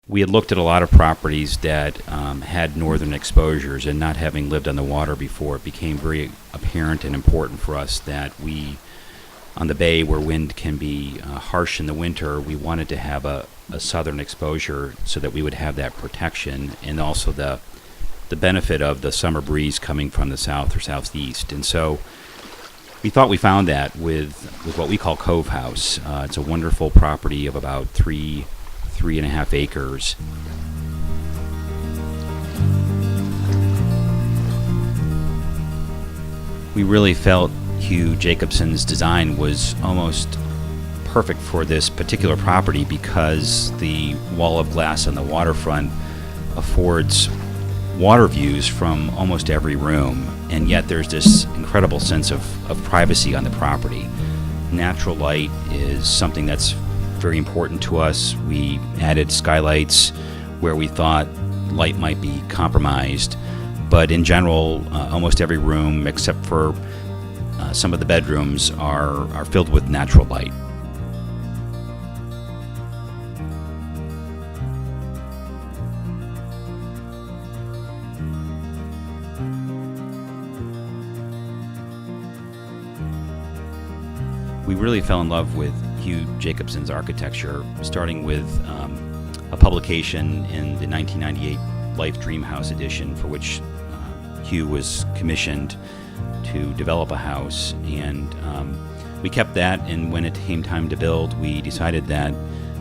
We had looked at a lot of properties that had northern exposures, and not having lived on the water before, it became very apparent and important for us that we, on the bay where wind can be harsh in the winter, we wanted to have a southern exposure so that we would have that protection and also the benefit of the summer breeze coming from the south or southeast. And so we thought we found that with what we call Cove House. It's a wonderful property of about 3.5 acres. We really felt Hugh Jocobsen's design was almost perfect for this particular property because the wall of glass on the waterfront affords water views from almost every room, and yet there's this incredible sense of privacy on the property. Natural light is something that's very important to us. We added skylights where we thought light might be compromised, but in general, almost every room except for some of the bedrooms are filled with natural light. We really fell in love with Hugh Jocobsen's architecture, starting with a publication in the 1998 Life Dream House edition, for which Hugh was commissioned to develop a house, and we kept that, and when it came time to build, we decided that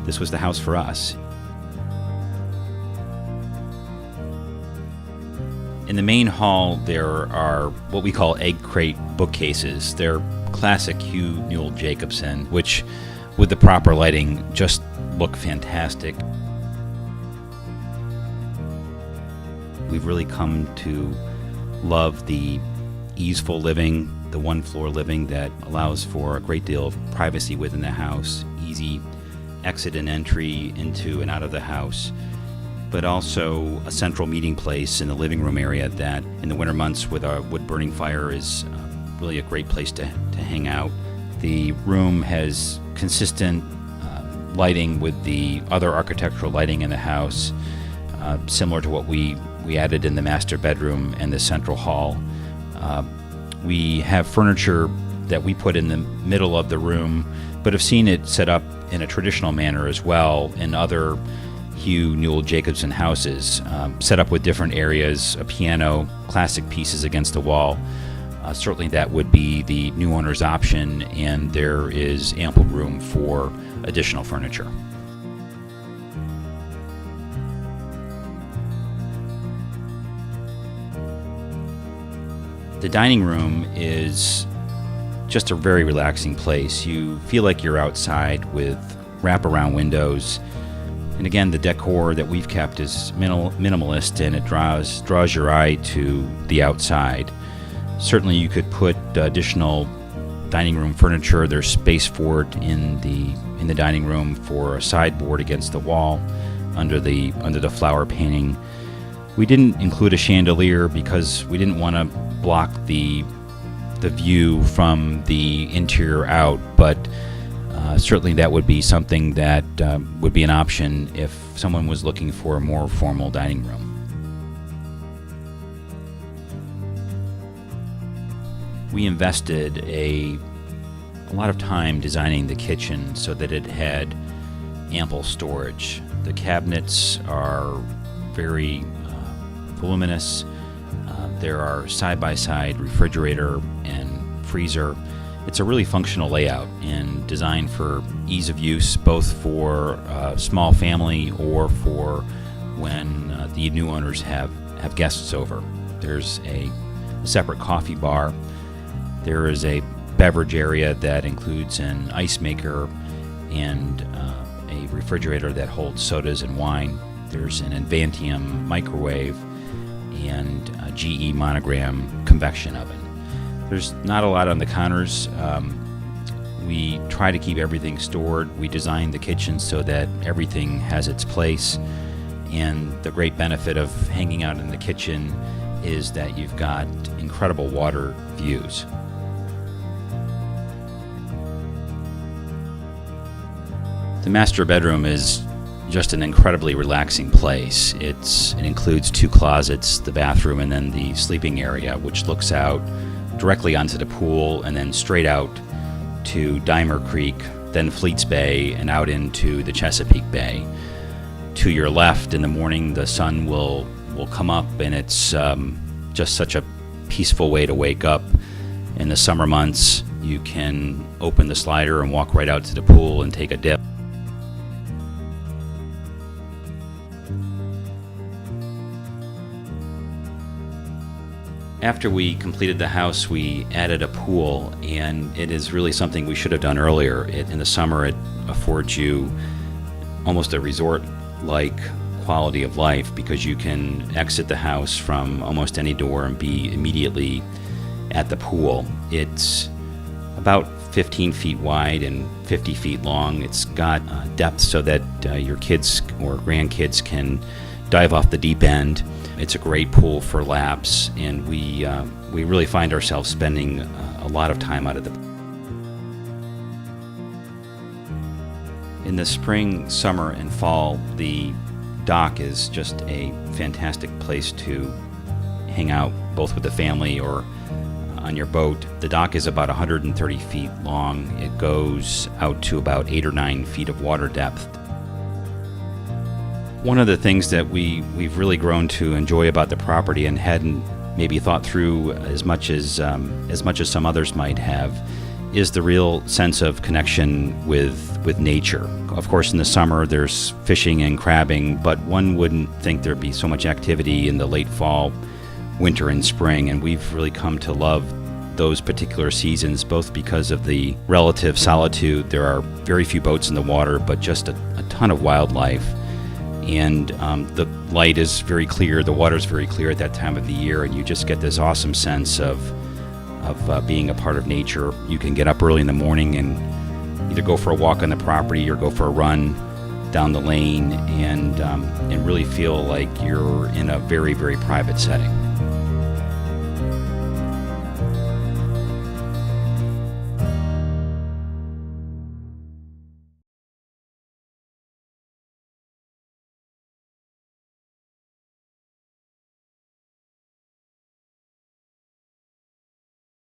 this was the house for us. In the main hall, there are what we call egg crate bookcases. They're classic Hugh Newell Jocobsen, which, with the proper lighting, just look fantastic. We've really come to love the easeful living, the one-floor living that allows for a great deal of privacy within the house, easy exit and entry into and out of the house, but also a central meeting place in the living room area that in the winter months with a wood-burning fire is really a great place to hang out. The room has consistent lighting with the other architectural lighting in the house, similar to what we added in the master bedroom and the central hall. We have furniture that we put in the middle of the room, but have seen it set up in a traditional manner as well in other Hugh Newell Jocobsen houses, set up with different areas, a piano, classic pieces against the wall. Certainly that would be the new owner's option, and there is ample room for additional furniture. The dining room is just a very relaxing place. You feel like you're outside with wraparound windows. And again, the decor that we've kept is minimalist, and it draws your eye to the outside. Certainly you could put additional dining room furniture. There's space for it in the dining room for a sideboard against the wall under the flower painting. We didn't include a chandelier because we didn't want to block the view from the interior out, but certainly that would be something that would be an option if someone was looking for a more formal dining room. We invested a lot of time designing the kitchen so that it had ample storage. The cabinets are very voluminous. There are side-by-side refrigerator and freezer. It's a really functional layout and designed for ease of use, both for a small family or for when the new owners have guests over. There's a separate coffee bar. There is a beverage area that includes an ice maker and a refrigerator that holds sodas and wine. There's an Advantium microwave and a GE Monogram convection oven. There's not a lot on the counters. We try to keep everything stored. We designed the kitchen so that everything has its place. And the great benefit of hanging out in the kitchen is that you've got incredible water views. The master bedroom is just an incredibly relaxing place. It includes 2 closets, the bathroom, and then the sleeping area, which looks out directly onto the pool and then straight out to Dimer Creek, then Fleets Bay, and out into the Chesapeake Bay. To your left in the morning, the sun will come up, and it's just such a peaceful way to wake up. In the summer months, you can open the slider and walk right out to the pool and take a dip. After we completed the house, we added a pool, and it is really something we should have done earlier. In the summer, it affords you almost a resort-like quality of life because you can exit the house from almost any door and be immediately at the pool. It's about 15 feet wide and 50 feet long. It's got depth so that your kids or grandkids can dive off the deep end. It's a great pool for laps, and we really find ourselves spending a lot of time out of the pool. In the spring, summer, and fall, the dock is just a fantastic place to hang out, both with the family or on your boat. The dock is about 130 feet long. It goes out to about 8 or 9 feet of water depth. One of the things that we've really grown to enjoy about the property and hadn't maybe thought through as much as some others might have is the real sense of connection with nature. Of course, in the summer there's fishing and crabbing, but one wouldn't think there'd be so much activity in the late fall, winter, and spring, and we've really come to love those particular seasons, both because of the relative solitude. There are very few boats in the water, but just a ton of wildlife. And the light is very clear, the water is very clear at that time of the year, and you just get this awesome sense of being a part of nature. You can get up early in the morning and either go for a walk on the property or go for a run down the lane and really feel like you're in a very, very private setting.